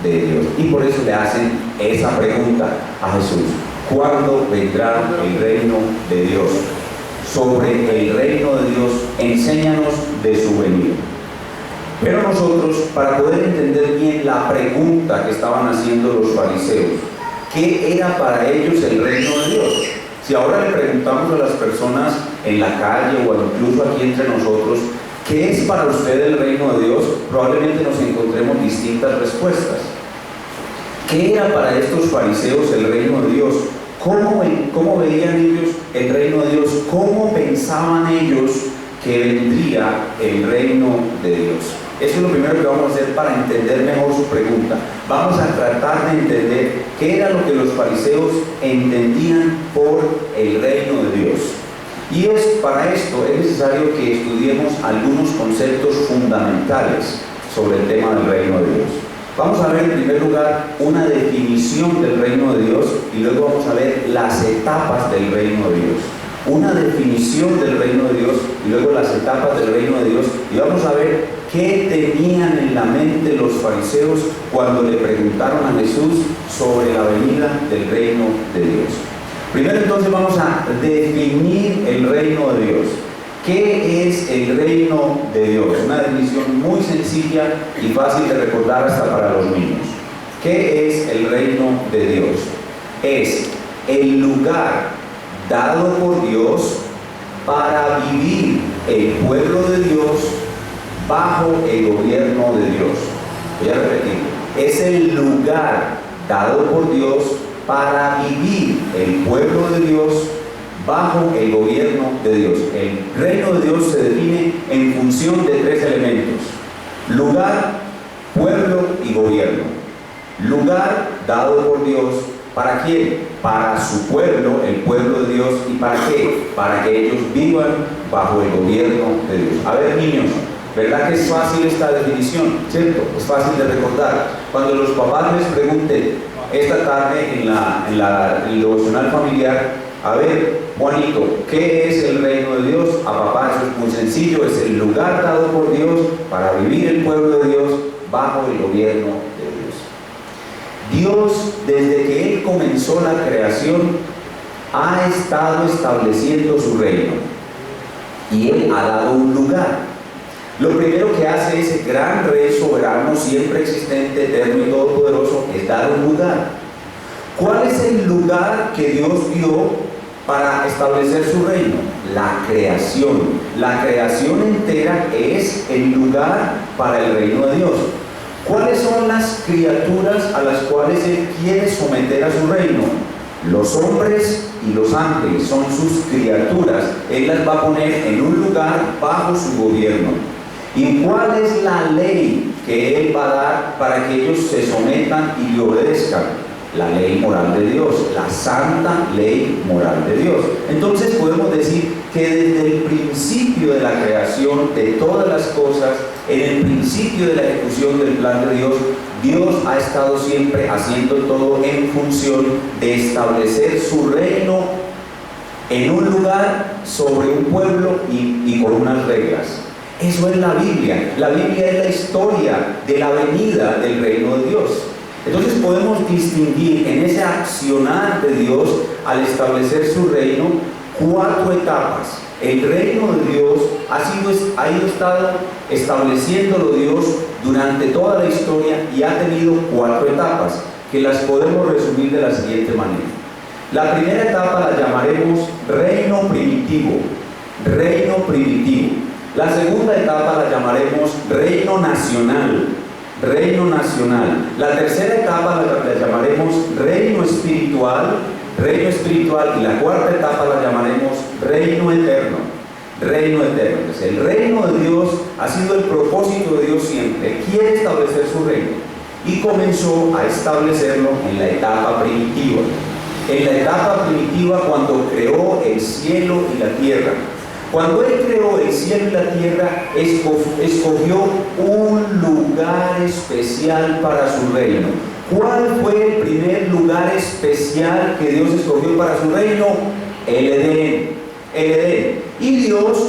de Dios. Y por eso le hacen esa pregunta a Jesús: ¿cuándo vendrá el reino de Dios? Sobre el reino de Dios, enséñanos de su venida. Pero nosotros, para poder entender bien la pregunta que estaban haciendo los fariseos, ¿qué era para ellos el reino de Dios? Si ahora le preguntamos a las personas en la calle o incluso aquí entre nosotros, ¿qué es para usted el reino de Dios?, probablemente nos encontremos distintas respuestas. ¿Qué era para estos fariseos el reino de Dios? ¿Cómo veían ellos el reino de Dios? ¿Cómo pensaban ellos que vendría el reino de Dios? Eso es lo primero que vamos a hacer para entender mejor su pregunta. Vamos a tratar de entender qué era lo que los fariseos entendían por el reino de Dios. Y para esto es necesario que estudiemos algunos conceptos fundamentales sobre el tema del reino de Dios. Vamos a ver en primer lugar una definición del reino de Dios y luego vamos a ver las etapas del reino de Dios. Una definición del reino de Dios y luego las etapas del reino de Dios, y vamos a ver qué tenían en la mente los fariseos cuando le preguntaron a Jesús sobre la venida del reino de Dios. Primero entonces vamos a definir el reino de Dios. ¿Qué es el reino de Dios? Una definición muy sencilla y fácil de recordar hasta para los niños. ¿Qué es el reino de Dios? Es el lugar dado por Dios para vivir el pueblo de Dios bajo el gobierno de Dios. Voy a repetir: es el lugar dado por Dios para vivir el pueblo de Dios bajo el gobierno de Dios. El reino de Dios se define en función de tres elementos: lugar, pueblo y gobierno. Lugar dado por Dios, ¿para quién? Para su pueblo, el pueblo de Dios. ¿Y para qué? Para que ellos vivan bajo el gobierno de Dios. A ver, niños, ¿verdad que es fácil esta definición? ¿Cierto? Es fácil de recordar. Cuando los papás les pregunten esta tarde en el devocional familiar: a ver, Juanito, ¿qué es el reino de Dios? A papá eso es muy sencillo: es el lugar dado por Dios para vivir el pueblo de Dios bajo el gobierno de Dios. Dios, desde que Él comenzó la creación, ha estado estableciendo su reino y Él ha dado un lugar. Lo primero que hace ese gran rey soberano, siempre existente, eterno y todopoderoso, es dar un lugar. ¿Cuál es el lugar que Dios dio para establecer su reino? La creación. La creación entera es el lugar para el reino de Dios. ¿Cuáles son las criaturas a las cuales Él quiere someter a su reino? Los hombres y los ángeles son sus criaturas. Él las va a poner en un lugar bajo su gobierno. ¿Y cuál es la ley que Él va a dar para que ellos se sometan y le obedezcan? La ley moral de Dios, la santa ley moral de Dios. Entonces podemos decir que desde el principio de la creación de todas las cosas, en el principio de la ejecución del plan de Dios, Dios ha estado siempre haciendo todo en función de establecer su reino en un lugar, sobre un pueblo y con unas reglas. Eso es la Biblia. La Biblia es la historia de la venida del reino de Dios. Entonces podemos distinguir en ese accionar de Dios al establecer su reino 4 etapas. El reino de Dios ha estado estableciéndolo Dios durante toda la historia y ha tenido 4 etapas que las podemos resumir de la siguiente manera. La primera etapa la llamaremos reino primitivo. Reino primitivo. La segunda etapa la llamaremos reino nacional. Reino nacional. La tercera etapa la llamaremos reino espiritual. Reino espiritual. Y la cuarta etapa la llamaremos reino eterno. Reino eterno. Entonces, el reino de Dios ha sido el propósito de Dios siempre. Quiere establecer su reino y comenzó a establecerlo en la etapa primitiva. En la etapa primitiva, cuando creó el cielo y la tierra. Cuando Él creó el cielo y la tierra, escogió un lugar especial para su reino. ¿Cuál fue el primer lugar especial que Dios escogió para su reino? El Edén. El Edén. Y Dios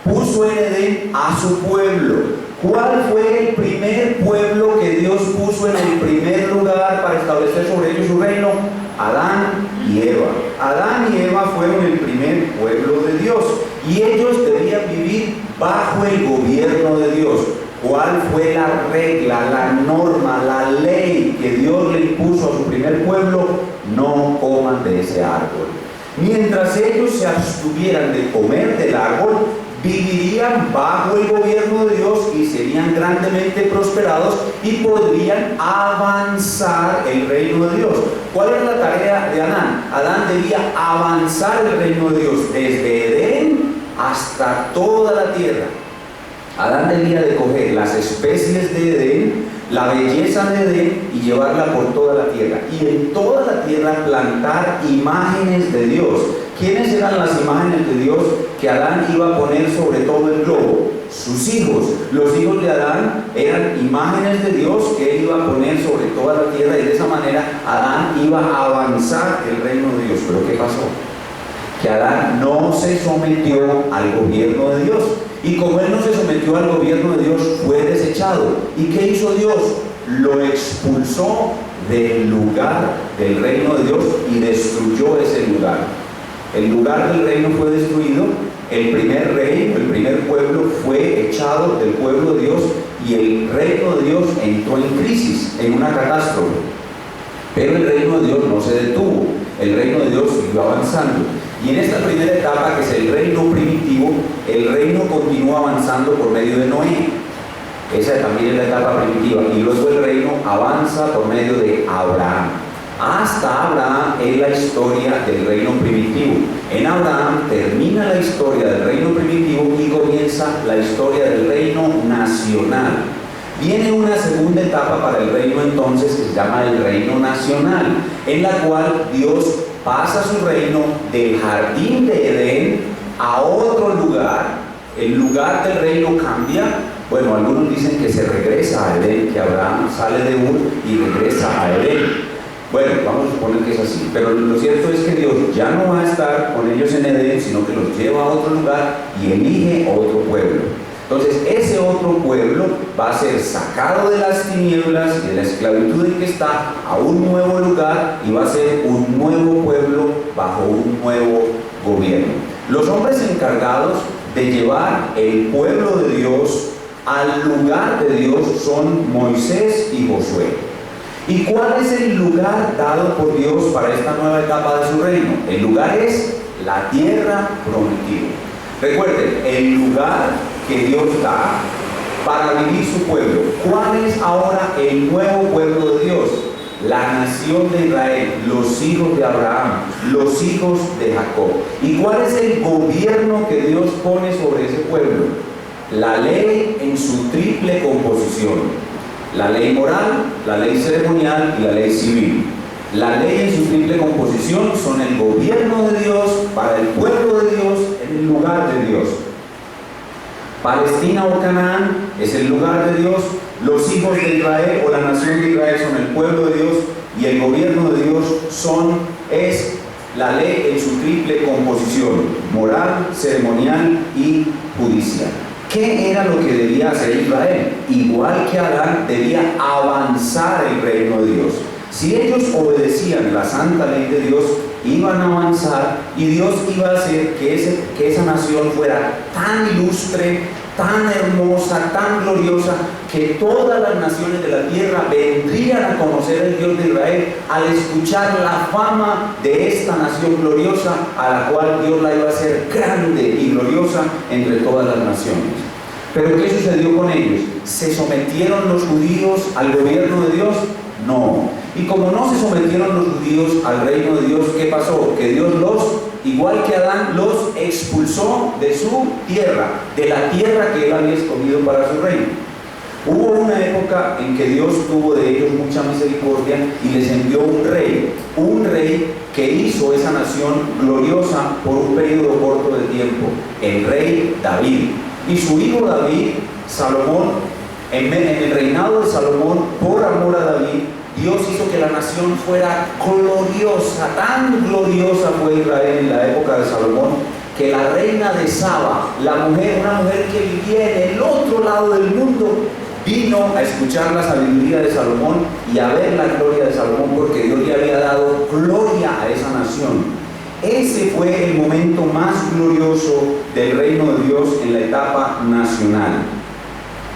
puso en Edén a su pueblo. ¿Cuál fue el primer pueblo que Dios puso en el primer lugar para establecer sobre ellos su reino? Adán y Eva. Adán y Eva fueron el primer pueblo de Dios y ellos debían vivir bajo el gobierno de Dios. ¿Cuál fue la regla, la norma, la ley que Dios le impuso a su primer pueblo? No coman de ese árbol. Mientras ellos se abstuvieran de comer del árbol, vivirían bajo el gobierno de Dios y serían grandemente prosperados y podrían avanzar el reino de Dios. ¿Cuál era la tarea de Adán? Adán debía avanzar el reino de Dios desde Edén hasta toda la tierra. Adán debía de coger las especies de Edén, la belleza de Edén y llevarla por toda la tierra. Y en toda la tierra plantar imágenes de Dios. ¿Quiénes eran las imágenes de Dios que Adán iba a poner sobre todo el globo? Sus hijos. Los hijos de Adán eran imágenes de Dios que él iba a poner sobre toda la tierra y de esa manera Adán iba a avanzar el reino de Dios. ¿Pero qué pasó? Que Adán no se sometió al gobierno de Dios. Y como él no se sometió al gobierno de Dios, fue desechado. ¿Y qué hizo Dios? Lo expulsó del lugar del reino de Dios y destruyó ese lugar. El lugar del reino fue destruido, el primer reino, el primer pueblo fue echado del pueblo de Dios y el reino de Dios entró en crisis, en una catástrofe. Pero el reino de Dios no se detuvo, el reino de Dios siguió avanzando. Y en esta primera etapa, que es el reino primitivo, el reino continúa avanzando por medio de Noé. Esa también es la etapa primitiva. Y luego el reino avanza por medio de Abraham. Hasta Abraham es la historia del reino primitivo. En Abraham termina la historia del reino primitivo y comienza la historia del reino nacional. Viene una segunda etapa para el reino entonces que se llama el reino nacional, en la cual Dios pasa su reino del jardín de Edén a otro lugar. El lugar del reino cambia. Bueno, algunos dicen que se regresa a Edén, que Abraham sale de Ur y regresa a Edén. Bueno, vamos a suponer que es así, pero lo cierto es que Dios ya no va a estar con ellos en Edén, sino que los lleva a otro lugar y elige otro pueblo. Entonces, ese otro pueblo va a ser sacado de las tinieblas y de la esclavitud en que está a un nuevo lugar y va a ser un nuevo pueblo bajo un nuevo gobierno. Los hombres encargados de llevar el pueblo de Dios al lugar de Dios son Moisés y Josué. ¿Y cuál es el lugar dado por Dios para esta nueva etapa de su reino? El lugar es la tierra prometida. Recuerden, el lugar que Dios da para vivir su pueblo. ¿Cuál es ahora el nuevo pueblo de Dios? La nación de Israel, los hijos de Abraham, los hijos de Jacob. ¿Y cuál es el gobierno que Dios pone sobre ese pueblo? La ley en su triple composición. La ley moral, la ley ceremonial y la ley civil. La ley en su triple composición son el gobierno de Dios para el pueblo de Dios en el lugar de Dios. Palestina o Canaán es el lugar de Dios, los hijos de Israel o la nación de Israel son el pueblo de Dios y el gobierno de Dios es la ley en su triple composición, moral, ceremonial y judicial. ¿Qué era lo que debía hacer Israel? Igual que Adán, debía avanzar el reino de Dios. Si ellos obedecían la santa ley de Dios, iban a avanzar y Dios iba a hacer que esa nación fuera tan ilustre, tan hermosa, tan gloriosa, que todas las naciones de la tierra vendrían a conocer el Dios de Israel al escuchar la fama de esta nación gloriosa, a la cual Dios la iba a hacer grande y gloriosa entre todas las naciones. ¿Pero qué sucedió con ellos? ¿Se sometieron los judíos al gobierno de Dios? No. Y como no se sometieron los judíos al reino de Dios, ¿qué pasó? Que Dios igual que Adán, los expulsó de su tierra, de la tierra que él había escogido para su reino. Hubo una época en que Dios tuvo de ellos mucha misericordia y les envió un rey que hizo esa nación gloriosa por un periodo corto de tiempo, el rey David. Y su hijo David, Salomón, en el reinado de Salomón, por amor a David, Dios hizo que la nación fuera gloriosa, tan gloriosa fue Israel en la época de Salomón, que la reina de Saba, una mujer que vivía en el otro lado del mundo, vino a escuchar la sabiduría de Salomón y a ver la gloria de Salomón, porque Dios le había dado gloria a esa nación. Ese fue el momento más glorioso del reino de Dios en la etapa nacional.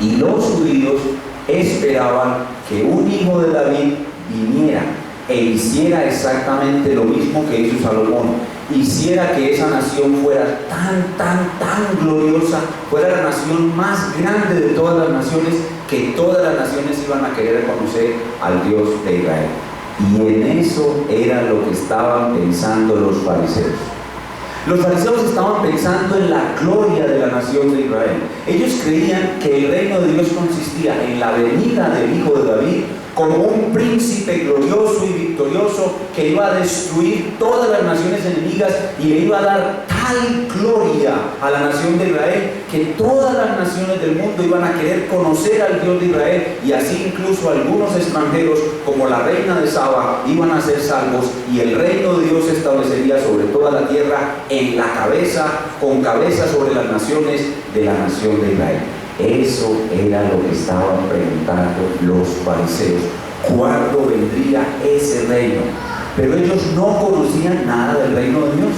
Y los judíos esperaban que un hijo de David viniera e hiciera exactamente lo mismo que hizo Salomón. Hiciera que esa nación fuera tan gloriosa, fuera la nación más grande de todas las naciones, que todas las naciones iban a querer conocer al Dios de Israel. Y en eso era lo que estaban pensando los fariseos. Los fariseos estaban pensando en la gloria de la nación de Israel. Ellos creían que el reino de Dios consistía en la venida del Hijo de David como un príncipe glorioso y victorioso que iba a destruir todas las naciones enemigas y le iba a dar tal gloria a la nación de Israel que todas las naciones del mundo iban a querer conocer al Dios de Israel, y así incluso algunos extranjeros como la reina de Saba iban a ser salvos, y el reino de Dios se establecería sobre toda la tierra en la cabeza, con cabeza sobre las naciones de la nación de Israel. Eso era lo que estaban preguntando los fariseos. ¿Cuándo vendría ese reino? Pero ellos no conocían nada del reino de Dios,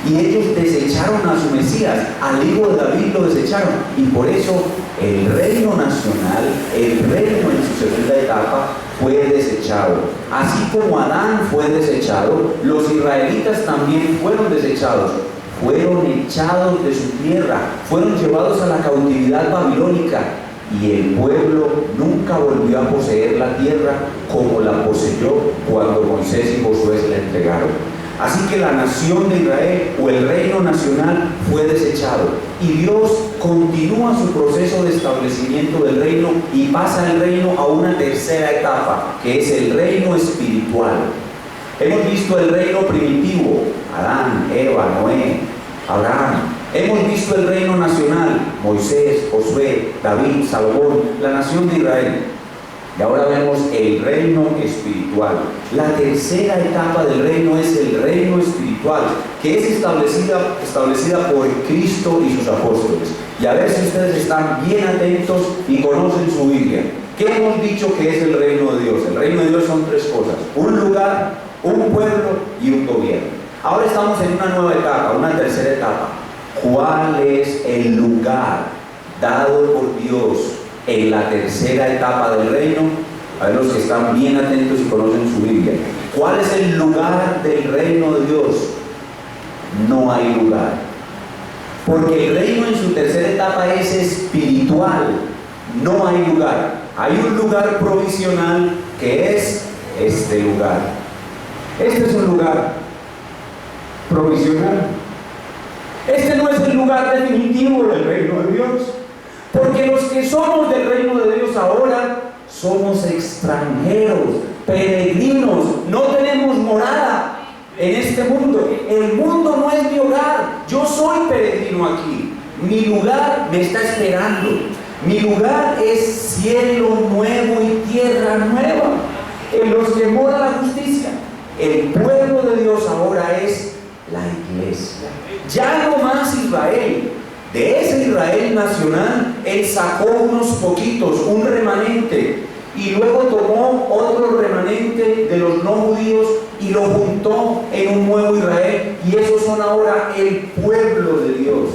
y ellos desecharon a su Mesías, al hijo de David lo desecharon, y por eso el reino nacional, el reino en su segunda etapa, fue desechado. Así como Adán fue desechado, los israelitas también fueron desechados. Fueron echados de su tierra, fueron llevados a la cautividad babilónica, y el pueblo nunca volvió a poseer la tierra como la poseyó cuando Moisés y Josué se la entregaron. Así que la nación de Israel, o el reino nacional, fue desechado, y Dios continúa su proceso de establecimiento del reino y pasa el reino a una tercera etapa, que es el reino espiritual. Hemos visto el reino primitivo, Adán, Eva, Noé, Abraham. Hemos visto el reino nacional, Moisés, Josué, David, Salomón, la nación de Israel. Y ahora vemos el reino espiritual. La tercera etapa del reino es el reino espiritual, que es establecida por Cristo y sus apóstoles. Y a ver si ustedes están bien atentos y conocen su Biblia. ¿Qué hemos dicho que es el reino de Dios? El reino de Dios son tres cosas: un lugar, un pueblo y un gobierno. Ahora estamos en una nueva etapa, una tercera etapa. ¿Cuál es el lugar dado por Dios en la tercera etapa del reino? A ver, los que están bien atentos y conocen su Biblia. ¿Cuál es el lugar del reino de Dios? No hay lugar. Porque el reino en su tercera etapa es espiritual. No hay lugar. Hay un lugar provisional que es este lugar. Este es un lugar provisional. Este no es el lugar definitivo del reino de Dios, porque los que somos del reino de Dios ahora somos extranjeros, peregrinos, no tenemos morada en este mundo. El mundo no es mi hogar, yo soy peregrino aquí. Mi lugar me está esperando. Mi lugar es cielo nuevo y tierra nueva, en los que mora la justicia. El pueblo de Dios ahora es la iglesia. Ya no más Israel. De ese Israel nacional, Él sacó unos poquitos, un remanente, y luego tomó otro remanente de los no judíos y lo juntó en un nuevo Israel, y esos son ahora el pueblo de Dios.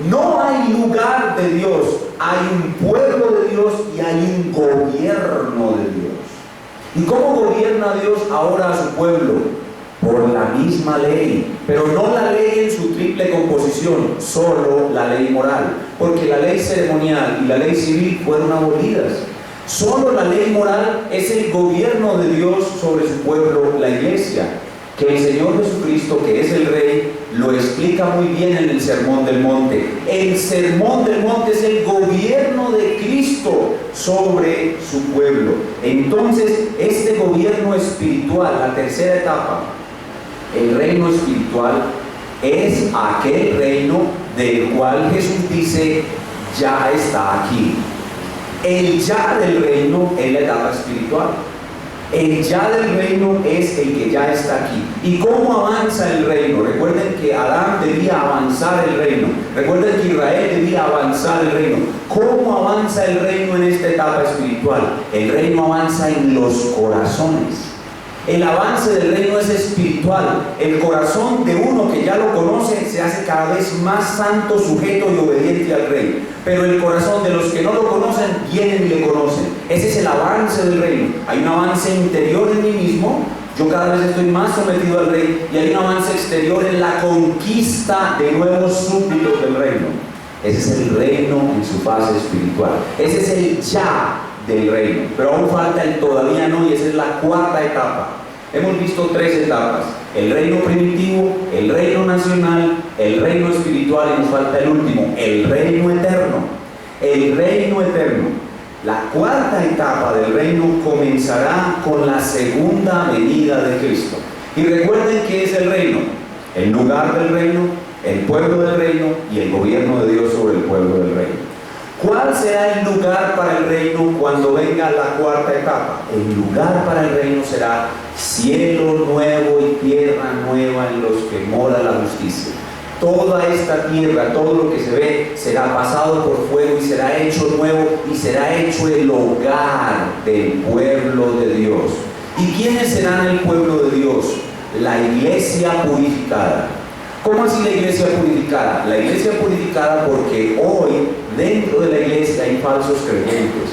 No hay lugar de Dios, hay un pueblo de Dios y hay un gobierno de Dios. ¿Y cómo gobierna Dios ahora a su pueblo? Por la misma ley, pero no la ley en su triple composición, solo la ley moral, porque la ley ceremonial y la ley civil fueron abolidas. Solo la ley moral es el gobierno de Dios sobre su pueblo, la iglesia, que el Señor Jesucristo, que es el Rey, lo explica muy bien en el Sermón del Monte. El Sermón del Monte es el gobierno de Cristo sobre su pueblo. Entonces, este gobierno espiritual, la tercera etapa, el reino espiritual, es aquel reino del cual Jesús dice: ya está aquí. El ya del reino es la etapa espiritual. El ya del reino es el que ya está aquí. ¿Y cómo avanza el reino? Recuerden que Adán debía avanzar el reino. Recuerden que Israel debía avanzar el reino. ¿Cómo avanza el reino en esta etapa espiritual? El reino avanza en los corazones. El avance del reino es espiritual. El corazón de uno que ya lo conoce se hace cada vez más santo, sujeto y obediente al rey. Pero el corazón de los que no lo conocen, vienen y le conocen. Ese es el avance del reino. Hay un avance interior en mí mismo. Yo cada vez estoy más sometido al rey. Y hay un avance exterior en la conquista de nuevos súbditos del reino. Ese es el reino en su fase espiritual. Ese es el ya del reino, pero aún falta el todavía no, y esa es la cuarta etapa. Hemos visto tres etapas: el reino primitivo, el reino nacional, el reino espiritual, y nos falta el último, el reino eterno. El reino eterno. La cuarta etapa del reino comenzará con la segunda venida de Cristo. Y recuerden qué es el reino: el lugar del reino, el pueblo del reino y el gobierno de Dios sobre el pueblo del reino. ¿Cuál será el lugar para el reino cuando venga la cuarta etapa? El lugar para el reino será cielo nuevo y tierra nueva en los que mora la justicia. Toda esta tierra, todo lo que se ve, será pasado por fuego y será hecho nuevo y será hecho el hogar del pueblo de Dios. ¿Y quiénes serán el pueblo de Dios? La iglesia purificada. ¿Cómo así la iglesia purificada? La iglesia purificada porque hoy dentro de la iglesia hay falsos creyentes.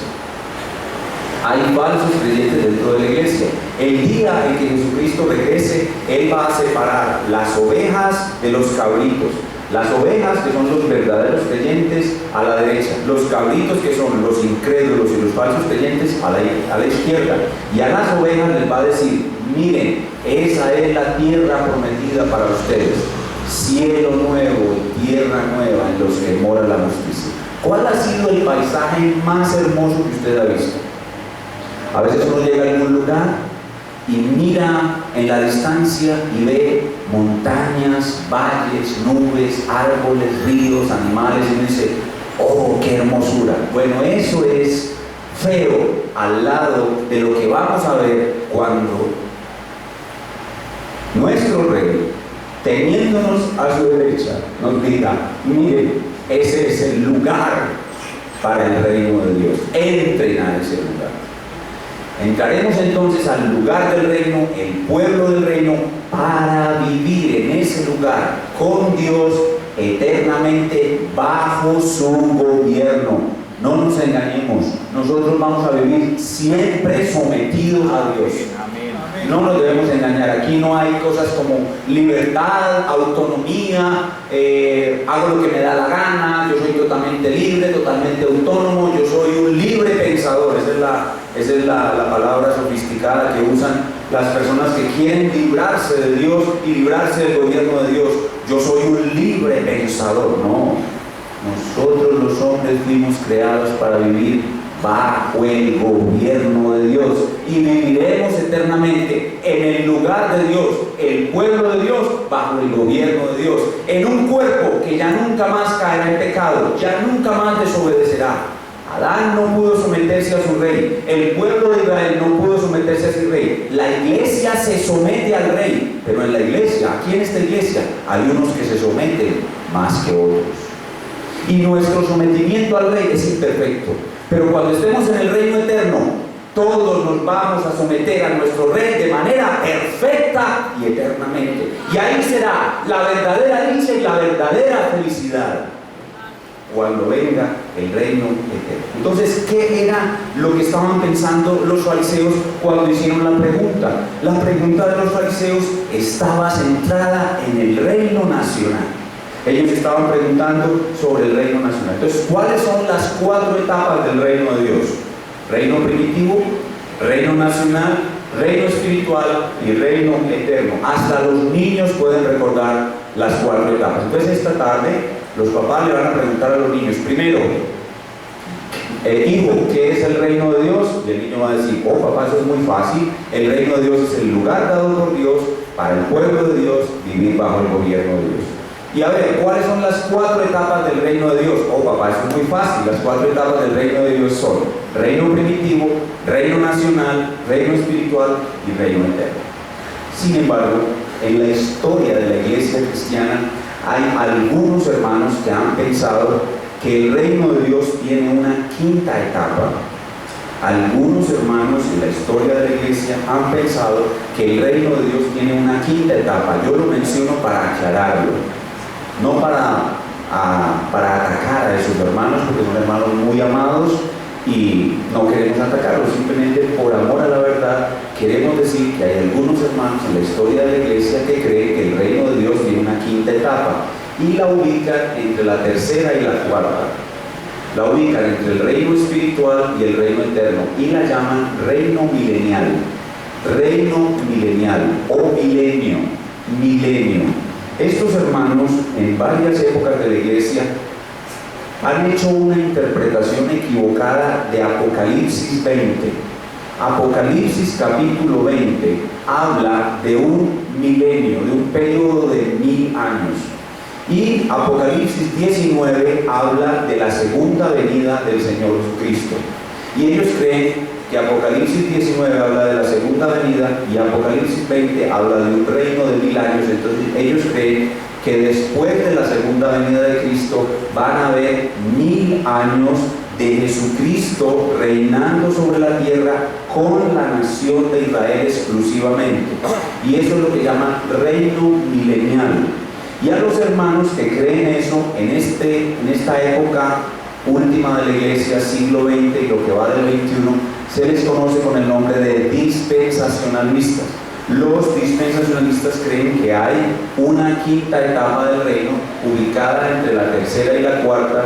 Hay falsos creyentes dentro de la iglesia. El día en que Jesucristo regrese, Él va a separar las ovejas de los cabritos. Las ovejas, que son los verdaderos creyentes, a la derecha. Los cabritos, que son los incrédulos y los falsos creyentes, a la izquierda. Y a las ovejas les va a decir: miren, esa es la tierra prometida para ustedes. Cielo nuevo y tierra nueva en los que mora la justicia. ¿Cuál ha sido el paisaje más hermoso que usted ha visto? A veces uno llega a algún lugar y mira en la distancia y ve montañas, valles, nubes, árboles, ríos, animales, y uno dice: ¡oh, qué hermosura! Bueno, eso es feo al lado de lo que vamos a ver cuando nuestro rey, teniéndonos a su derecha, nos diga: miren, ese es el lugar para el reino de Dios. Entren a ese lugar. Entraremos entonces al lugar del reino, el pueblo del reino, para vivir en ese lugar con Dios eternamente bajo su gobierno. No nos engañemos, nosotros vamos a vivir siempre sometidos a Dios. No nos debemos engañar. Aquí no hay cosas como libertad, autonomía, hago lo que me da la gana, yo soy totalmente libre, totalmente autónomo, yo soy un libre pensador. Esa es la palabra sofisticada que usan las personas que quieren librarse de Dios y librarse del gobierno de Dios. Yo soy un libre pensador. No, nosotros los hombres fuimos creados para vivir bajo el gobierno de Dios y viviremos eternamente en el lugar de Dios, el pueblo de Dios, bajo el gobierno de Dios, en un cuerpo que ya nunca más caerá en pecado, ya nunca más desobedecerá. Adán no pudo someterse a su rey, el pueblo de Israel no pudo someterse a su rey, la iglesia se somete al rey, pero en la iglesia, aquí en esta iglesia, hay unos que se someten más que otros. Y nuestro sometimiento al rey es imperfecto. Pero cuando estemos en el reino eterno, todos nos vamos a someter a nuestro rey de manera perfecta y eternamente. Y ahí será la verdadera dicha y la verdadera felicidad, cuando venga el reino eterno. Entonces, ¿qué era lo que estaban pensando los fariseos cuando hicieron la pregunta? La pregunta de los fariseos estaba centrada en el reino nacional. Ellos estaban preguntando sobre el reino nacional. Entonces, ¿cuáles son las cuatro etapas del reino de Dios? Reino primitivo, reino nacional, reino espiritual y reino eterno. Hasta los niños pueden recordar las cuatro etapas. Entonces, esta tarde los papás le van a preguntar a los niños: primero, hijo, ¿qué es el reino de Dios? Y el niño va a decir: oh papá, eso es muy fácil. El reino de Dios es el lugar dado por Dios para el pueblo de Dios vivir bajo el gobierno de Dios. Y a ver, ¿cuáles son las 4 etapas del reino de Dios? Oh, papá, eso es muy fácil. Las 4 etapas del reino de Dios son reino primitivo, reino nacional, reino espiritual y reino eterno. Sin embargo, en la historia de la iglesia cristiana hay algunos hermanos que han pensado que el reino de Dios tiene una 5ª etapa. Algunos hermanos en la historia de la iglesia han pensado que el reino de Dios tiene una 5ª etapa. Yo lo menciono para aclararlo, no para atacar a esos hermanos, porque son hermanos muy amados y no queremos atacarlos, simplemente por amor a la verdad queremos decir que hay algunos hermanos en la historia de la iglesia que creen que el reino de Dios tiene una 5ª etapa y la ubican entre la 3ª y la 4ª. La ubican entre el reino espiritual y el reino eterno y la llaman reino milenial o milenio. Estos hermanos en varias épocas de la iglesia han hecho una interpretación equivocada de Apocalipsis 20. Apocalipsis capítulo 20 habla de un milenio, de un periodo de 1000 años. Y Apocalipsis 19 habla de la segunda venida del Señor Jesucristo. Y ellos creen que Apocalipsis 19 habla de la segunda venida y Apocalipsis 20 habla de un reino de 1000 años. Entonces ellos creen que después de la segunda venida de Cristo van a haber 1000 años de Jesucristo reinando sobre la tierra con la nación de Israel exclusivamente. Y eso es lo que llaman reino milenial. Y a los hermanos que creen eso en esta época última de la iglesia, siglo XX y lo que va del XXI, se les conoce con el nombre de dispensacionalistas. Los dispensacionalistas creen que hay una 5ª etapa del reino ubicada entre la 3ª y la 4ª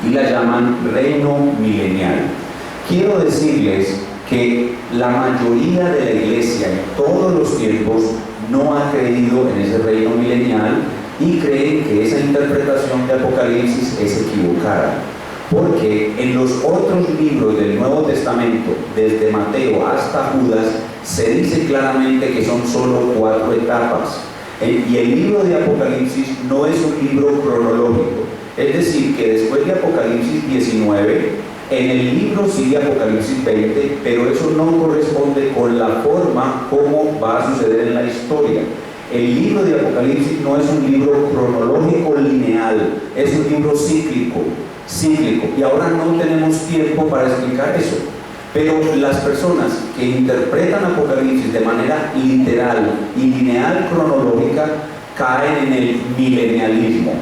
y la llaman reino milenial. Quiero decirles que la mayoría de la iglesia en todos los tiempos no ha creído en ese reino milenial y creen que esa interpretación de Apocalipsis es equivocada, porque en los otros libros del Nuevo Testamento, desde Mateo hasta Judas, se dice claramente que son solo 4 etapas. Y el libro de Apocalipsis no es un libro cronológico, es decir, que después de Apocalipsis 19, en el libro sigue Apocalipsis 20, pero eso no corresponde con la forma como va a suceder en la historia. El libro de Apocalipsis no es un libro cronológico lineal, es un libro cíclico. Y ahora no tenemos tiempo para explicar eso. Pero las personas que interpretan Apocalipsis de manera literal y lineal cronológica caen en el milenialismo.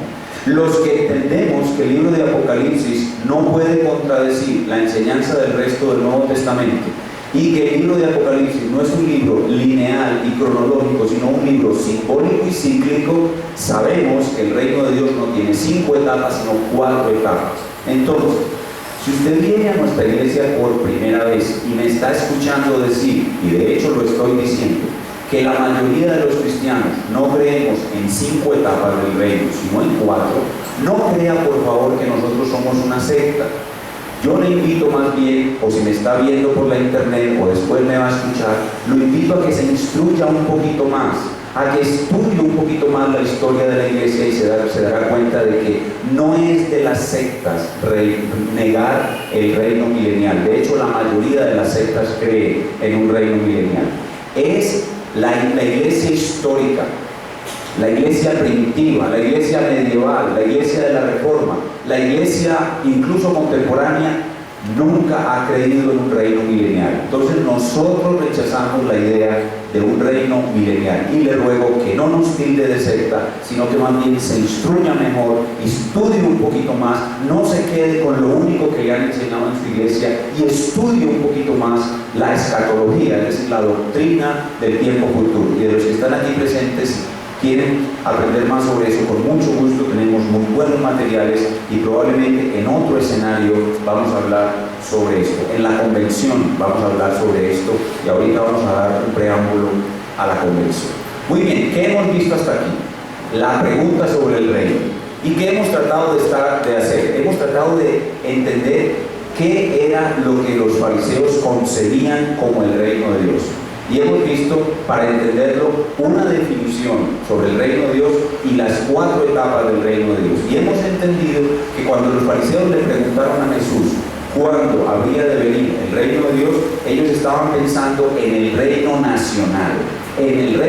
Los que entendemos que el libro de Apocalipsis no puede contradecir la enseñanza del resto del Nuevo Testamento y que el libro de Apocalipsis no es un libro lineal y cronológico, sino un libro simbólico y cíclico, sabemos que el reino de Dios no tiene 5 etapas, sino 4 etapas. Entonces, si usted viene a nuestra iglesia por primera vez y me está escuchando decir, y de hecho lo estoy diciendo, que la mayoría de los cristianos no creemos en 5 etapas del reino, sino en 4, no crea por favor que nosotros somos una secta. Yo le invito más bien, o si me está viendo por la internet o después me va a escuchar, lo invito a que se instruya un poquito más, a que estudie un poquito más la historia de la iglesia y se dará cuenta de que no es de las sectas negar el reino milenial. De hecho, la mayoría de las sectas cree en un reino milenial. Es la iglesia histórica, la iglesia primitiva, la iglesia medieval, la iglesia de la Reforma, la iglesia incluso contemporánea nunca ha creído en un reino milenial. Entonces nosotros rechazamos la idea de un reino milenial y le ruego que no nos tilde de secta, sino que más bien se instruya mejor, estudie un poquito más, no se quede con lo único que le han enseñado en su iglesia y estudie un poquito más la escatología, es decir, la doctrina del tiempo futuro. Y de los que están aquí presentes, quieren aprender más sobre eso, con mucho gusto tenemos muy buenos materiales y probablemente en otro escenario vamos a hablar sobre esto. En la convención vamos a hablar sobre esto y ahorita vamos a dar un preámbulo a la convención. Muy bien, ¿qué hemos visto hasta aquí? La pregunta sobre el reino. ¿Y qué hemos tratado de hacer? Hemos tratado de entender qué era lo que los fariseos concebían como el reino de Dios. Y hemos visto, para entenderlo, una definición sobre el reino de Dios y las 4 etapas del reino de Dios. Y hemos entendido que cuando los fariseos le preguntaron a Jesús cuándo habría de venir el reino de Dios, ellos estaban pensando en el reino nacional, en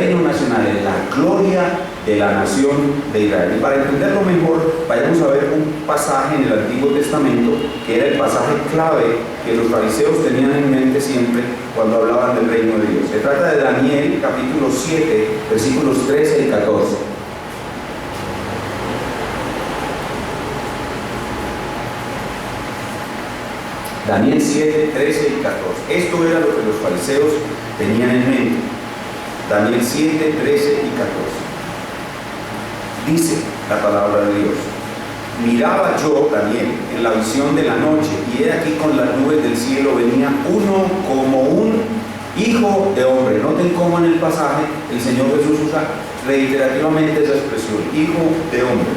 la gloria de la nación de Israel. Y para entenderlo mejor, vayamos a ver un pasaje en el Antiguo Testamento que era el pasaje clave que los fariseos tenían en mente siempre cuando hablaban del reino de Dios. Se trata de Daniel, capítulo 7, versículos 13 y 14. Daniel 7, 13 y 14. Esto era lo que los fariseos tenían en mente. Daniel 7, 13 y 14. Dice la palabra de Dios: miraba yo, Daniel, en la visión de la noche, y he aquí con las nubes del cielo venía uno como un hijo de hombre. Noten cómo en el pasaje el Señor Jesús usa reiterativamente esa expresión, hijo de hombre,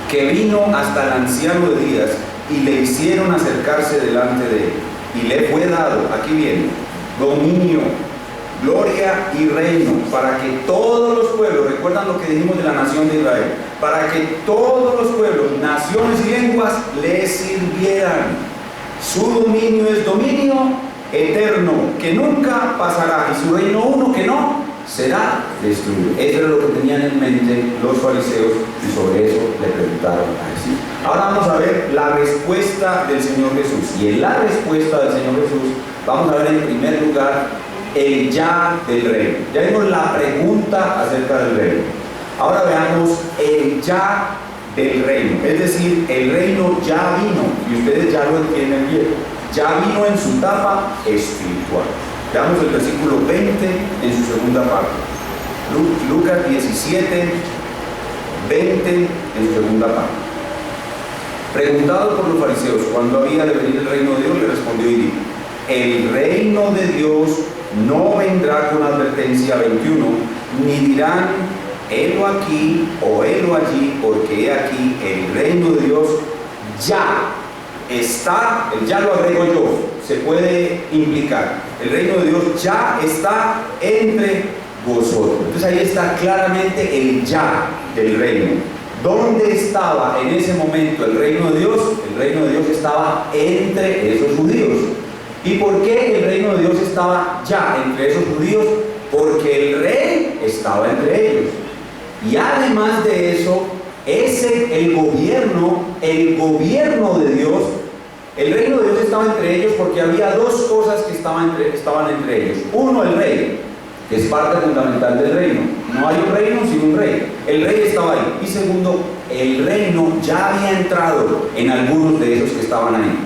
que vino hasta el anciano de días, y le hicieron acercarse delante de él, y le fue dado, aquí viene, dominio, gloria y reino, para que todos los pueblos, recuerdan lo que dijimos de la nación de Israel, para que todos los pueblos, naciones y lenguas le sirvieran. Su dominio es dominio eterno, que nunca pasará, y su reino uno que no será destruido. Eso era lo que tenían en mente los fariseos, y sobre eso le preguntaron a Jesús. Ahora vamos a ver la respuesta del Señor Jesús. Y en la respuesta del Señor Jesús vamos a ver en primer lugar el ya del reino. Ya vimos la pregunta acerca del reino. Ahora veamos el ya del reino. Es decir, el reino ya vino, y ustedes ya lo entienden bien. Ya vino en su etapa espiritual. Veamos el versículo 20 en su segunda parte. Lucas 17, 20 en su segunda parte. Preguntado por los fariseos cuándo había de venir el reino de Dios, le respondió y dijo: el reino de Dios no vendrá con advertencia. 21, ni dirán helo aquí o helo allí, porque he aquí el reino de Dios ya está. El ya lo agrego yo, se puede implicar, el reino de Dios ya está entre vosotros. Entonces ahí está claramente el ya del reino. ¿Dónde estaba en ese momento el reino de Dios? El reino de Dios estaba entre esos judíos. ¿Y por qué el reino de Dios estaba ya entre esos judíos? Porque el rey estaba entre ellos. Y además de eso, el gobierno de Dios, el reino de Dios estaba entre ellos porque había 2 cosas que estaban entre ellos. Uno, el rey, que es parte fundamental del reino. No hay un reino sin un rey. El rey estaba ahí. Y segundo, el reino ya había entrado en algunos de esos que estaban ahí.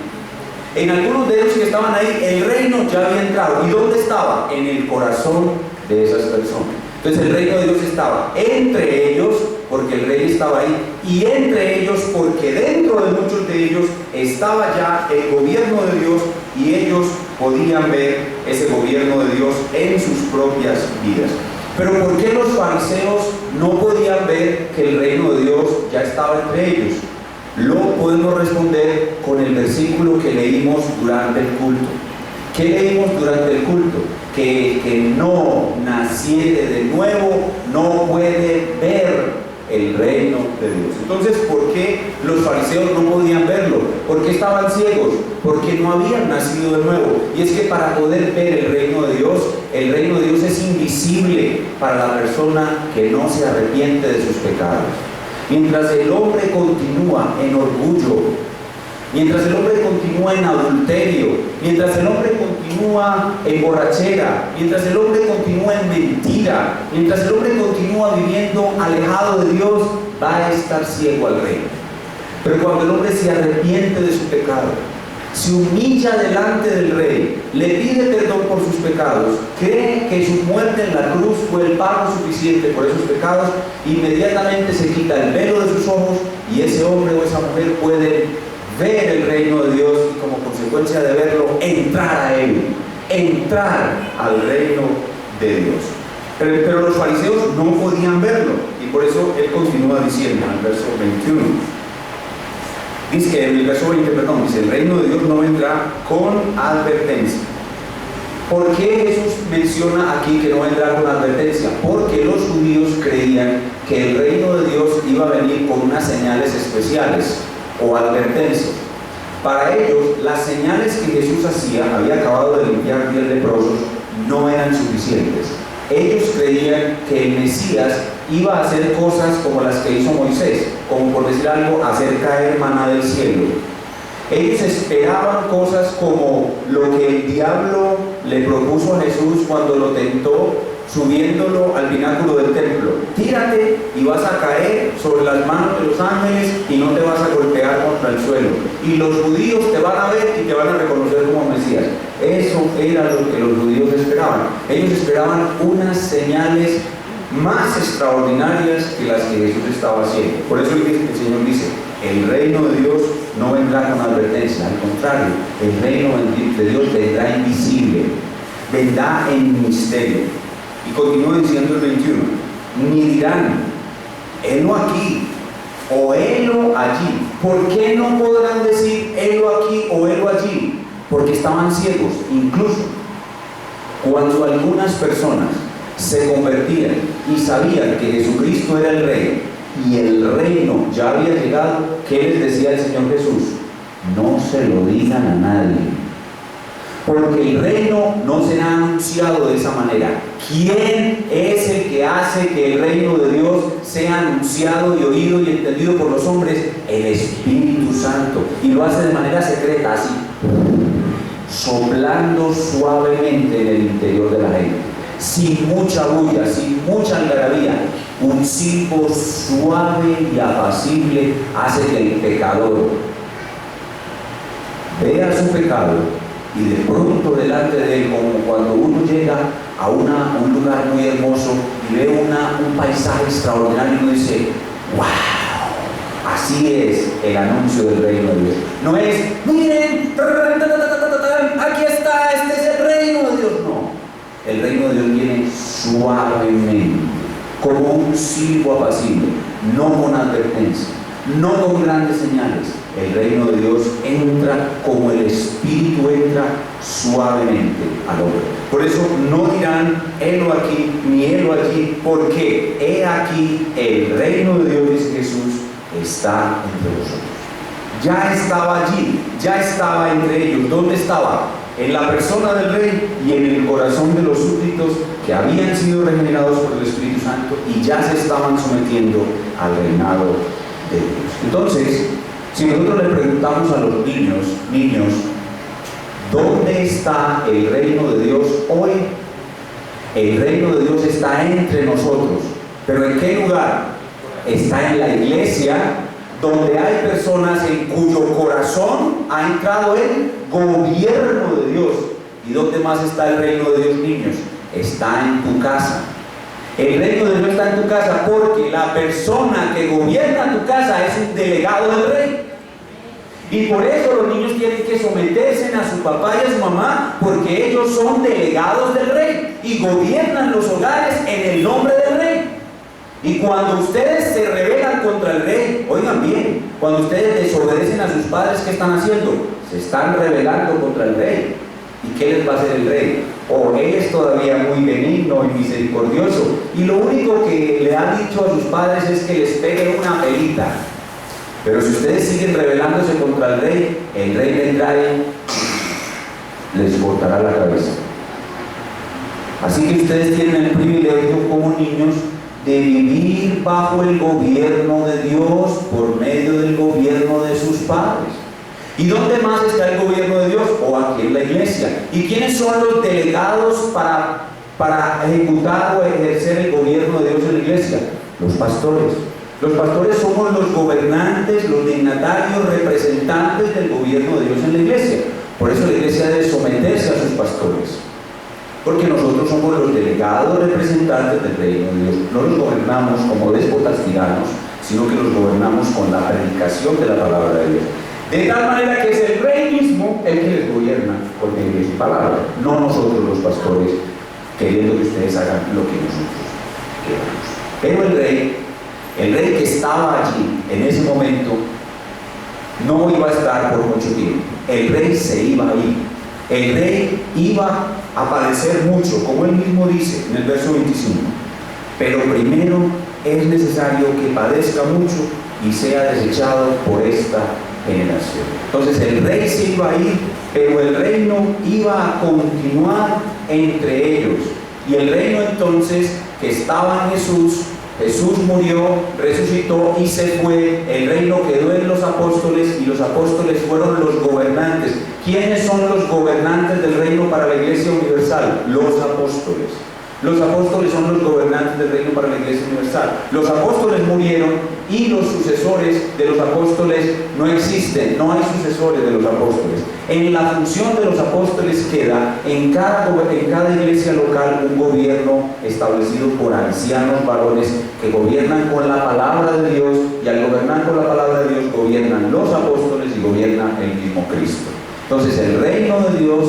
En algunos de esos que estaban ahí, el reino ya había entrado. ¿Y dónde estaba? En el corazón de esas personas. Entonces el reino de Dios estaba entre ellos, porque el rey estaba ahí, y entre ellos, porque dentro de muchos de ellos estaba ya el gobierno de Dios, y ellos podían ver ese gobierno de Dios en sus propias vidas. Pero ¿por qué los fariseos no podían ver que el reino de Dios ya estaba entre ellos? Lo podemos responder con el versículo que leímos durante el culto. ¿Qué leímos durante el culto? Que el que no naciere de nuevo no puede ver el reino de Dios. Entonces, ¿por qué los fariseos no podían verlo? ¿Por qué estaban ciegos? Porque no habían nacido de nuevo. Y es que para poder ver el reino de Dios es invisible para la persona que no se arrepiente de sus pecados. Mientras el hombre continúa en orgullo, mientras el hombre continúa en adulterio, mientras el hombre continúa en borrachera, mientras el hombre continúa en mentira, mientras el hombre continúa viviendo alejado de Dios, va a estar ciego al reino. Pero cuando el hombre se arrepiente de su pecado, se humilla delante del rey, le pide perdón por sus pecados, cree que su muerte en la cruz fue el pago suficiente por esos pecados, inmediatamente se quita el velo de sus ojos y ese hombre o esa mujer puede ver el reino de Dios y como consecuencia de verlo, entrar a él, entrar al reino de Dios. Pero los fariseos no podían verlo y por eso él continúa diciendo en el verso 21. Dice que en el verso 20, dice: el reino de Dios no vendrá con advertencia. ¿Por qué Jesús menciona aquí que no vendrá con advertencia? Porque los judíos creían que el reino de Dios iba a venir con unas señales especiales o advertencias. Para ellos, las señales que Jesús hacía, había acabado de limpiar 10 leprosos, no eran suficientes. Ellos creían que el Mesías iba a hacer cosas como las que hizo Moisés, como por decir algo, hacer caer maná del cielo. Ellos esperaban cosas como lo que el diablo le propuso a Jesús cuando lo tentó, subiéndolo al pináculo del templo. Tírate y vas a caer sobre las manos de los ángeles y no te vas a golpear contra el suelo. Y los judíos te van a ver y te van a reconocer como Mesías. Eso era lo que los judíos esperaban. Ellos esperaban unas señales más extraordinarias que las que Jesús estaba haciendo. Por eso el Señor dice, el reino de Dios no vendrá con advertencia, al contrario, el reino de Dios vendrá invisible, vendrá en misterio. Y continúa diciendo el 21, ni dirán, helo aquí o helo allí. ¿Por qué no podrán decir helo aquí o helo allí? Porque estaban ciegos. Incluso cuando algunas personas se convertían y sabían que Jesucristo era el Rey y el reino ya había llegado, ¿qué les decía el Señor Jesús? No se lo digan a nadie, porque el reino no será anunciado de esa manera. ¿Quién es el que hace que el reino de Dios sea anunciado y oído y entendido por los hombres? El Espíritu Santo, y lo hace de manera secreta, así, soplando suavemente en el interior de la gente, sin mucha bulla, sin mucha algarabía. Un silbo suave y apacible hace que el pecador vea su pecado y de pronto delante de él, como cuando uno llega a un lugar muy hermoso y ve un paisaje extraordinario y uno dice, ¡wow! Así es el anuncio del reino de Dios. No es, miren, aquí está, este es el reino de Dios. No, el reino de Dios viene suavemente, como un silbo apacible, no con advertencia, no con grandes señales. El reino de Dios entra como el Espíritu entra suavemente al hombre. Por eso no dirán, helo aquí, ni helo allí, porque he aquí, el reino de Dios, dice Jesús, está entre vosotros. Ya estaba allí, ya estaba entre ellos. ¿Dónde estaba? En la persona del Rey y en el corazón de los súbditos que habían sido regenerados por el Espíritu Santo y ya se estaban sometiendo al reinado de Dios. Entonces, si nosotros le preguntamos a los niños, ¿dónde está el reino de Dios hoy? El reino de Dios está entre nosotros. ¿Pero en qué lugar? Está en la iglesia, donde hay personas en cuyo corazón ha entrado el gobierno de Dios. ¿Y dónde más está el reino de Dios, niños? Está en tu casa. El reino de Dios está en tu casa porque la persona que gobierna tu casa es un delegado del Rey. Y por eso los niños tienen que someterse a su papá y a su mamá, porque ellos son delegados del Rey y gobiernan los hogares en el nombre del Rey. Y cuando ustedes se rebelan contra el Rey, oigan bien, cuando ustedes desobedecen a sus padres, ¿qué están haciendo? Se están rebelando contra el Rey. ¿Y qué les va a hacer el Rey? Él es todavía muy benigno y misericordioso, y lo único que le ha dicho a sus padres es que les peguen una pelita. Pero si ustedes siguen rebelándose contra el Rey vendrá y les cortará la cabeza. Así que ustedes tienen el privilegio como niños de vivir bajo el gobierno de Dios por medio del gobierno de sus padres. ¿Y dónde más está el gobierno de Dios? O aquí en la iglesia. ¿Y quiénes son los delegados para ejecutar o ejercer el gobierno de Dios en la iglesia? Los pastores. Los pastores somos los gobernantes, los dignatarios, representantes del gobierno de Dios en la iglesia. Por eso la iglesia debe someterse a sus pastores, porque nosotros somos los delegados representantes del reino de Dios. No los gobernamos como déspotas tiranos, sino que los gobernamos con la predicación de la palabra de Dios. De tal manera que es el Rey mismo el que les gobierna por medio de su palabra, no nosotros los pastores, queriendo que ustedes hagan lo que nosotros queramos. Pero el Rey que estaba allí en ese momento no iba a estar por mucho tiempo. El Rey se iba a ir. El Rey iba a padecer mucho, como él mismo dice en el verso 25. Pero primero es necesario que padezca mucho y sea desechado por esta generación. Entonces el rey se iba a ir, pero el reino iba a continuar entre ellos. Y el reino entonces que estaba en Jesús, Jesús murió, resucitó y se fue. El reino quedó en los apóstoles y los apóstoles fueron los gobernantes. ¿Quiénes son los gobernantes del reino para la Iglesia Universal? Los apóstoles. Los apóstoles son los gobernantes del reino para la Iglesia Universal. Los apóstoles murieron y los sucesores de los apóstoles no existen. No hay sucesores de los apóstoles. En la función de los apóstoles queda en cada iglesia local un gobierno establecido por ancianos varones que gobiernan con la palabra de Dios, y al gobernar con la palabra de Dios gobiernan los apóstoles y gobierna el mismo Cristo. Entonces el reino de Dios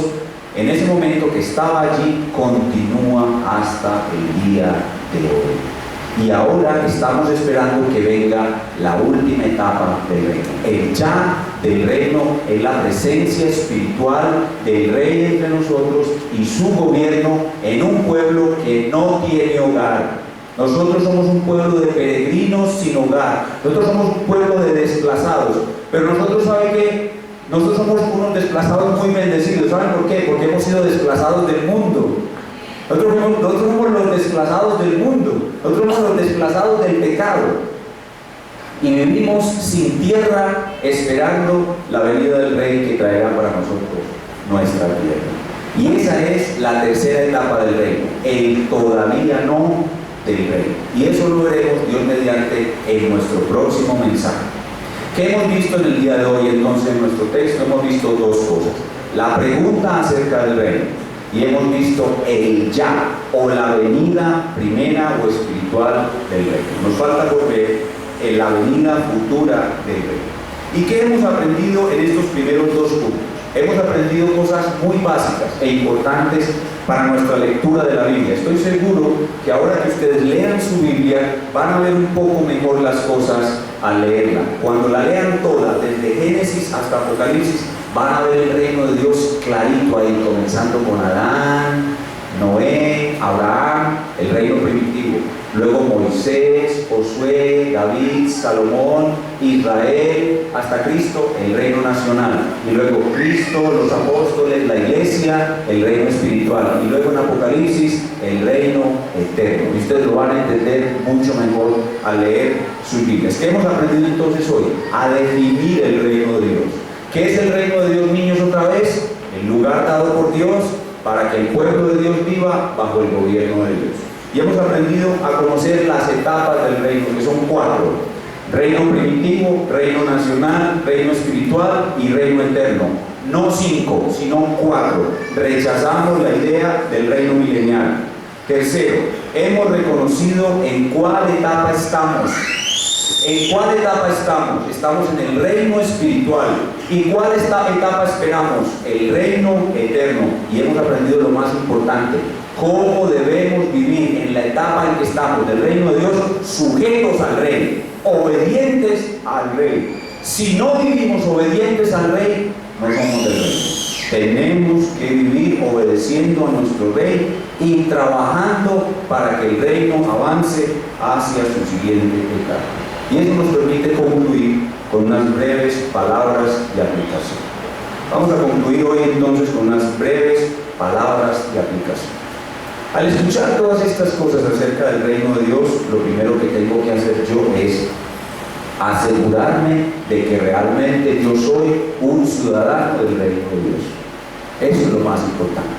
en ese momento que estaba allí continúa hasta el día de hoy. Y ahora estamos esperando que venga la última etapa del reino. El ya del reino es la presencia espiritual del Rey entre nosotros y su gobierno en un pueblo que no tiene hogar. Nosotros somos un pueblo de peregrinos sin hogar. Nosotros somos un pueblo de desplazados. Pero nosotros, ¿saben qué? Nosotros somos unos desplazados muy bendecidos. ¿Saben por qué? Porque hemos sido desplazados del mundo. Nosotros somos los desplazados del mundo. Nosotros somos los desplazados del pecado. Y vivimos sin tierra esperando la venida del Rey que traerá para nosotros nuestra tierra. Y esa es la tercera etapa del reino. El todavía no del Rey. Y eso lo veremos, Dios mediante, en nuestro próximo mensaje. ¿Qué hemos visto en el día de hoy entonces en nuestro texto? Hemos visto dos cosas. La pregunta acerca del reino y hemos visto el ya o la venida primera o espiritual del reino. Nos falta por ver la venida futura del reino. ¿Y qué hemos aprendido en estos primeros dos puntos? Hemos aprendido cosas muy básicas e importantes para nuestra lectura de la Biblia. Estoy seguro que ahora que ustedes lean su Biblia van a ver un poco mejor las cosas al leerla. Cuando la lean toda, desde Génesis hasta Apocalipsis, van a ver el reino de Dios clarito ahí, comenzando con Adán, Noé, Abraham, el reino primitivo. Luego Moisés, Josué, David, Salomón, Israel, hasta Cristo, el reino nacional. Y luego Cristo, los apóstoles, la iglesia, el reino espiritual. Y luego en Apocalipsis, el reino eterno. Y ustedes lo van a entender mucho mejor al leer sus Biblias. ¿Qué hemos aprendido entonces hoy? A definir el reino de Dios. ¿Qué es el reino de Dios, niños, otra vez? El lugar dado por Dios para que el pueblo de Dios viva bajo el gobierno de Dios. Y hemos aprendido a conocer las etapas del reino, que son 4. Reino primitivo, reino nacional, reino espiritual y reino eterno. No 5, sino 4. Rechazamos la idea del reino milenial. Tercero, hemos reconocido en cuál etapa estamos. ¿En cuál etapa estamos? Estamos en el reino espiritual. ¿Y cuál etapa esperamos? El reino eterno. Y hemos aprendido lo más importante: cómo debemos vivir en la etapa en que estamos del reino de Dios, sujetos al Rey, obedientes al Rey. Si no vivimos obedientes al Rey, no somos del reino. Tenemos que vivir obedeciendo a nuestro Rey y trabajando para que el reino avance hacia su siguiente etapa. Y eso nos permite concluir con unas breves palabras de aplicación. Vamos a concluir hoy entonces con unas breves palabras de aplicación. Al escuchar todas estas cosas acerca del reino de Dios, lo primero que tengo que hacer yo es asegurarme de que realmente yo soy un ciudadano del reino de Dios. Eso es lo más importante.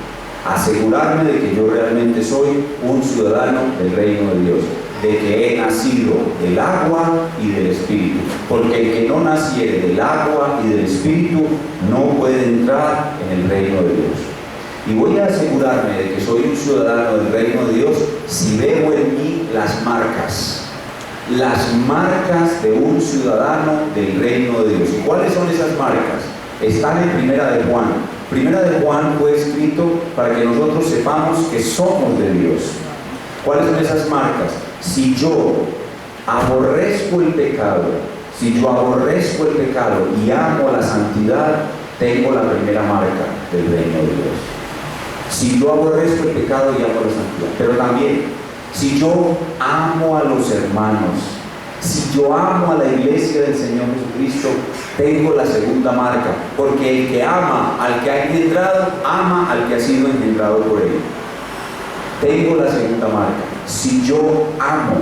Asegurarme de que yo realmente soy un ciudadano del reino de Dios, de que he nacido del agua y del Espíritu, porque el que no naciere del agua y del Espíritu no puede entrar en el reino de Dios. Y voy a asegurarme de que soy un ciudadano del reino de Dios si veo en mí las marcas de un ciudadano del reino de Dios. ¿Y cuáles son esas marcas? Están en Primera de Juan. Primera de Juan fue escrito para que nosotros sepamos que somos de Dios. ¿Cuáles son esas marcas? Si yo aborrezco el pecado y amo la santidad, tengo la primera marca del reino de Dios. Si yo aborrezco el pecado y amo la santidad. Pero también, si yo amo a los hermanos, si yo amo a la iglesia del Señor Jesucristo, tengo la segunda marca, porque el que ama al que ha engendrado, ama al que ha sido engendrado por él. Tengo la segunda marca. Si yo amo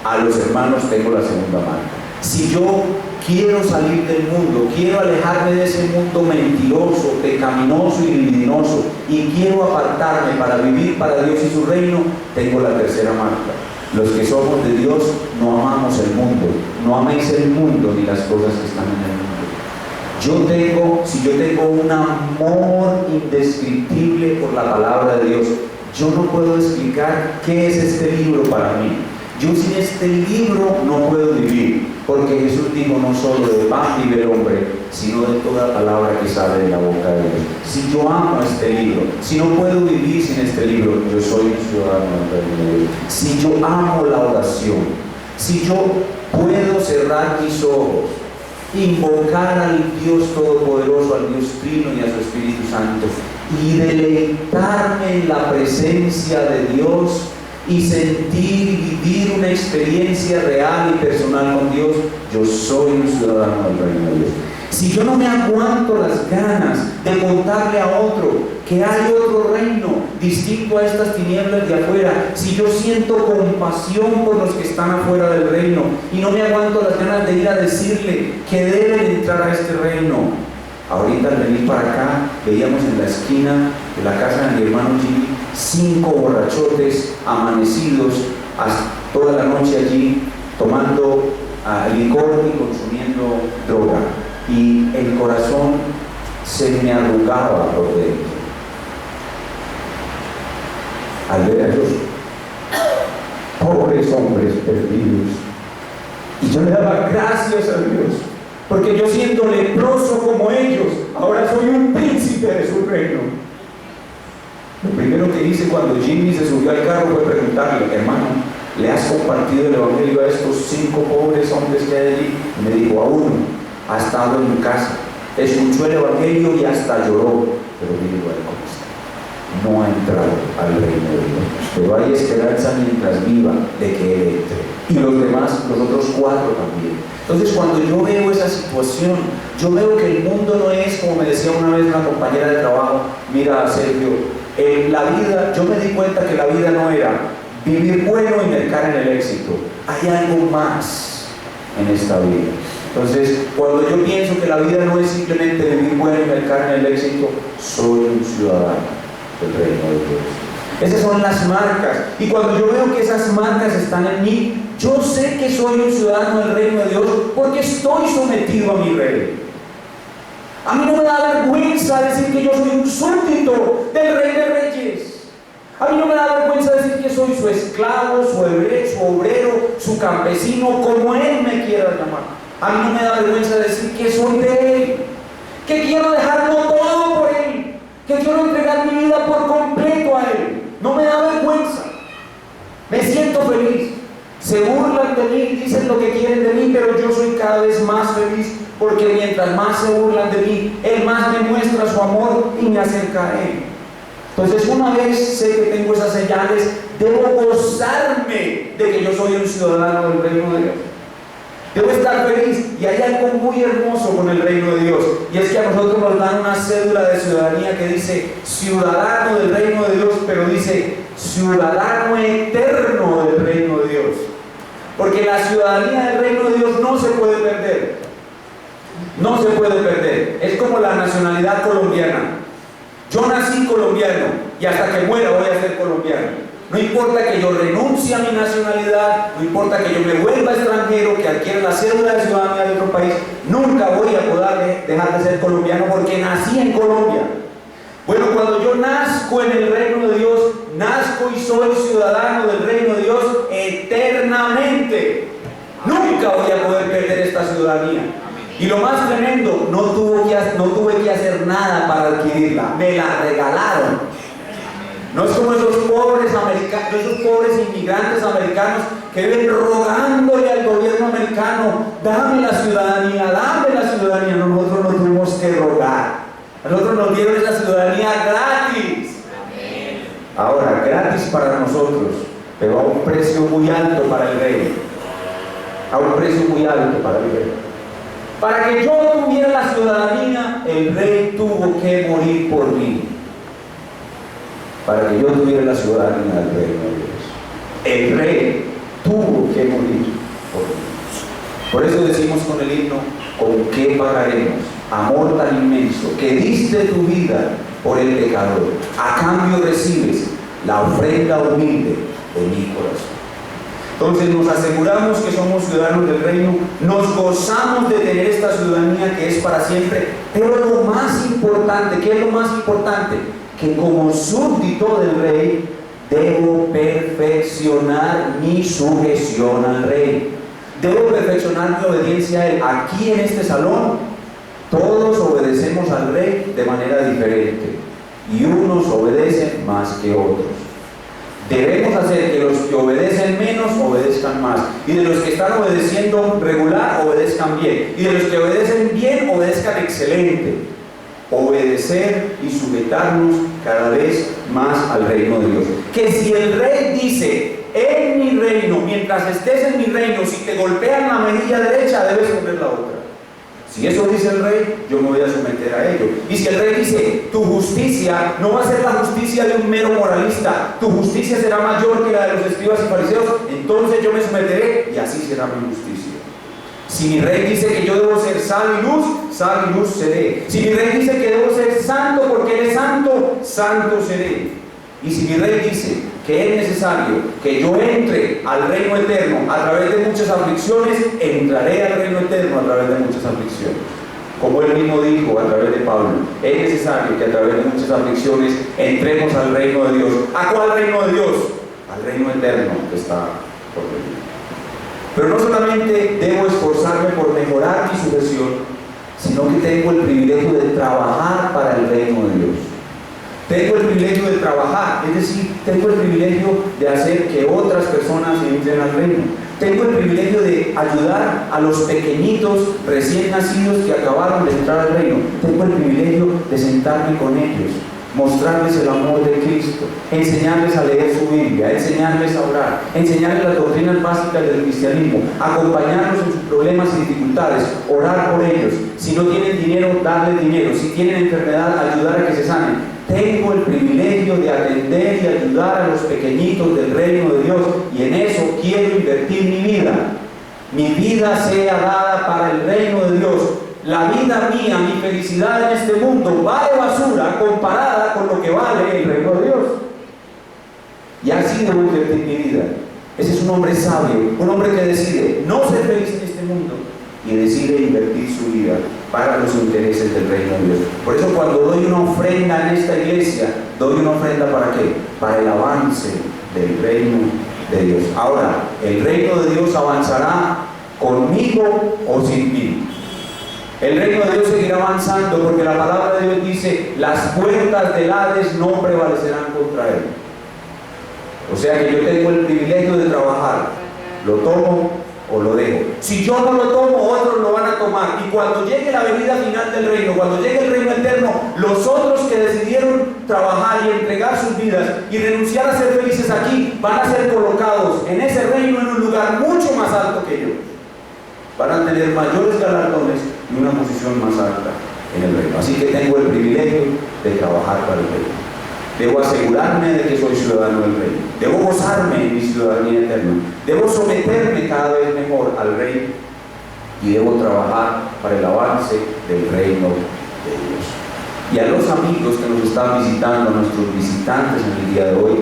a los hermanos, tengo la segunda marca. Si yo quiero salir del mundo, quiero alejarme de ese mundo mentiroso, pecaminoso y libidinoso, y quiero apartarme para vivir para Dios y su reino, tengo la tercera marca. Los que somos de Dios no amamos el mundo. No améis el mundo ni las cosas que están en el mundo. Si yo tengo un amor indescriptible por la palabra de Dios, yo no puedo explicar qué es este libro para mí. Yo sin este libro no puedo vivir, porque Jesús dijo: no solo de pan vive el hombre, sino de toda palabra que sale de la boca de Dios. Si yo amo este libro, si no puedo vivir sin este libro, yo soy un ciudadano del reino de Dios. Si yo amo la oración, si yo puedo cerrar mis ojos, invocar al Dios Todopoderoso, al Dios Trino y a su Espíritu Santo, y deleitarme en la presencia de Dios, y sentir y vivir una experiencia real y personal con Dios, yo soy un ciudadano del reino de Dios. Si yo no me aguanto las ganas de contarle a otro que hay otro reino distinto a estas tinieblas de afuera, si yo siento compasión por los que están afuera del reino y no me aguanto las ganas de ir a decirle que deben entrar a este reino. Ahorita al venir para acá, veíamos en la esquina de la casa de mi hermano Jimmy 5 borrachotes amanecidos hasta toda la noche allí, tomando licor y consumiendo droga. Y el corazón se me arrugaba por dentro al ver a esos pobres hombres perdidos. Y yo le daba gracias a Dios, porque yo siendo leproso como ellos, ahora soy un príncipe de su reino. Lo primero que hice cuando Jimmy se subió al carro fue preguntarle: hermano, ¿le has compartido el evangelio a estos 5 pobres hombres que hay allí? Y me dijo: a uno, ha estado en mi casa, escuchó el evangelio y hasta lloró, pero mire igual cómo está. No ha entrado al reino de Dios, pero hay esperanza mientras viva de que él entre. Y los demás, los otros 4 también. Entonces, cuando yo veo esa situación, yo veo que el mundo no es, como me decía una vez una compañera de trabajo: mira, Sergio, la vida, yo me di cuenta que la vida no era vivir bueno y mercar en el éxito. Hay algo más en esta vida. Entonces, cuando yo pienso que la vida no es simplemente vivir bueno y mercar en el éxito, soy un ciudadano del reino de Dios. Esas son las marcas. Y cuando yo veo que esas marcas están en mí, yo sé que soy un ciudadano del reino de Dios porque estoy sometido a mi rey. A mí no me da vergüenza decir que yo soy un súbdito del Rey de Reyes. A mí no me da vergüenza decir que soy su esclavo, su obrero, su campesino, como Él me quiera llamar. A mí no me da vergüenza decir que soy de Él, que quiero dejarlo todo por Él, que quiero entregar mi vida por completo a Él. No me da vergüenza. Me siento feliz. Se burlan de mí, dicen lo que quieren de mí, pero yo soy cada vez más feliz, porque mientras más se burlan de mí, Él más me muestra su amor y me acerca a Él. Entonces, una vez sé que tengo esas señales, debo gozarme de que yo soy un ciudadano del reino de Dios. Debo estar feliz. Y hay algo muy hermoso con el reino de Dios, y es que a nosotros nos dan una cédula de ciudadanía que dice ciudadano del reino de Dios, pero dice ciudadano eterno del reino de Dios. Porque la ciudadanía del reino de Dios no se puede perder. No se puede perder. Es como la nacionalidad colombiana. Yo nací colombiano y hasta que muera voy a ser colombiano. No importa que yo renuncie a mi nacionalidad, no importa que yo me vuelva extranjero, que adquiera la cédula de ciudadanía de otro país, nunca voy a poder dejar de ser colombiano porque nací en Colombia. Bueno, cuando yo nazco en el reino de Dios, nazco y soy ciudadano del reino de Dios eternamente. Nunca voy a poder perder esta ciudadanía. Y lo más tremendo, no tuve que hacer nada para adquirirla, me la regalaron. No es como esos pobres americanos, esos pobres inmigrantes americanos que ven rogándole al gobierno americano: dame la ciudadanía, dame la ciudadanía. Nosotros no tuvimos que rogar, nosotros nos dieron esa ciudadanía gratis. para nosotros, pero a un precio muy alto para el rey. A un precio muy alto para el rey. Para que yo tuviera la ciudadanía, el rey tuvo que morir por mí. Para que yo tuviera la ciudadanía del reino de Dios, el rey tuvo que morir por mí. Por eso decimos con el himno: ¿con qué pagaremos amor tan inmenso que diste tu vida por el pecador? A cambio recibes la ofrenda humilde de mi corazón. Entonces nos aseguramos que somos ciudadanos del reino, nos gozamos de tener esta ciudadanía que es para siempre, pero lo más importante, ¿qué es lo más importante? Que como súbdito del rey debo perfeccionar mi sujeción al rey, debo perfeccionar mi obediencia a él. Aquí en este salón todos obedecemos al rey de manera diferente y unos obedecen más que otros. Debemos hacer que los que obedecen menos obedezcan más, y de los que están obedeciendo regular obedezcan bien, y de los que obedecen bien obedezcan excelente. Obedecer y sujetarnos cada vez más al reino de Dios. Que si el rey dice: en mi reino, mientras estés en mi reino, si te golpean la mejilla derecha, debes poner la otra. Si eso dice el rey, yo me voy a someter a ello. Y si el rey dice: tu justicia no va a ser la justicia de un mero moralista, tu justicia será mayor que la de los escribas y fariseos, entonces yo me someteré y así será mi justicia. Si mi rey dice que yo debo ser sal y luz seré. Si mi rey dice que debo ser santo porque él es santo, santo seré. Y si mi rey dice que es necesario que yo entre al reino eterno a través de muchas aflicciones, entraré al reino eterno a través de muchas aflicciones. Como él mismo dijo a través de Pablo, es necesario que a través de muchas aflicciones entremos al reino de Dios. ¿A cuál reino de Dios? Al reino eterno que está por venir. Pero no solamente debo esforzarme por mejorar mi sujeción, sino que tengo el privilegio de trabajar para el reino de Dios. Tengo el privilegio de trabajar, es decir, tengo el privilegio de hacer que otras personas entren al reino. Tengo el privilegio de ayudar a los pequeñitos recién nacidos que acabaron de entrar al reino. Tengo el privilegio de sentarme con ellos, mostrarles el amor de Cristo, enseñarles a leer su Biblia, enseñarles a orar, enseñarles las doctrinas básicas del cristianismo, acompañarlos en sus problemas y dificultades, orar por ellos. Si no tienen dinero, darles dinero. Si tienen enfermedad, ayudar a que se sanen. Tengo el privilegio de atender y ayudar a los pequeñitos del reino de Dios, y en eso quiero invertir mi vida. Mi vida sea dada para el reino de Dios. La vida mía, mi felicidad en este mundo vale basura comparada con lo que vale el reino de Dios. Y así debo invertir mi vida. Ese es un hombre sabio, un hombre que decide no ser feliz en este mundo y decide invertir su vida para los intereses del reino de Dios. Por eso cuando doy una ofrenda en esta iglesia, doy una ofrenda ¿para qué? Para el avance del reino de Dios. Ahora, el reino de Dios avanzará conmigo o sin mí. El reino de Dios seguirá avanzando porque la palabra de Dios dice: las puertas del Hades no prevalecerán contra él. O sea que yo tengo el privilegio de trabajar. Lo tomo o lo dejo. Si yo no lo tomo, otros lo van a tomar. Y cuando llegue la venida final del reino, cuando llegue el reino eterno, los otros que decidieron trabajar y entregar sus vidas y renunciar a ser felices aquí, van a ser colocados en ese reino en un lugar mucho más alto que yo. Van a tener mayores galardones y una posición más alta en el reino. Así que tengo el privilegio de trabajar para el reino. Debo asegurarme de que soy ciudadano del reino. Debo gozarme en mi ciudadanía eterna. Debo someterme cada vez mejor al rey y debo trabajar para el avance del reino de Dios. Y a los amigos que nos están visitando, a nuestros visitantes en el día de hoy,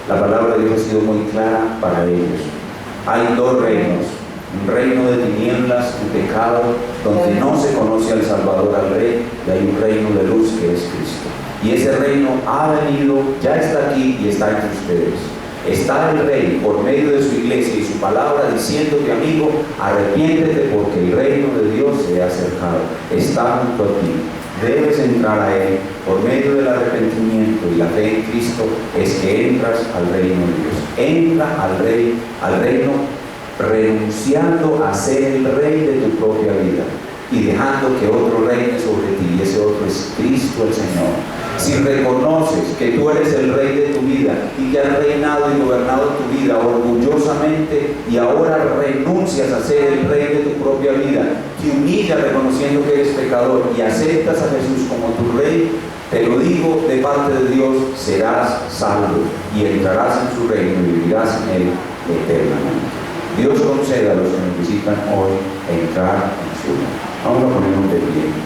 la palabra de Dios ha sido muy clara para ellos. Hay dos reinos: un reino de tinieblas y pecado, donde no se conoce al Salvador, al Rey, y hay un reino de luz que es Cristo. Y ese reino ha venido, ya está aquí y está entre ustedes. Está el Rey por medio de su iglesia y su palabra diciéndote: amigo, arrepiéntete porque el reino de Dios se ha acercado. Está junto a ti. Debes entrar a Él por medio del arrepentimiento y la fe en Cristo. Es que entras al reino de Dios. Entra al Rey, al reino, renunciando a ser el rey de tu propia vida y dejando que otro reine sobre ti, y ese otro es Cristo el Señor. Si reconoces que tú eres el rey de tu vida y que has reinado y gobernado tu vida orgullosamente y ahora renuncias a ser el rey de tu propia vida, te humillas reconociendo que eres pecador y aceptas a Jesús como tu rey, te lo digo de parte de Dios, serás salvo y entrarás en su reino y vivirás en él eternamente. Dios conceda a los que necesitan hoy entrar en su reino. Vamos a ponernos de pie.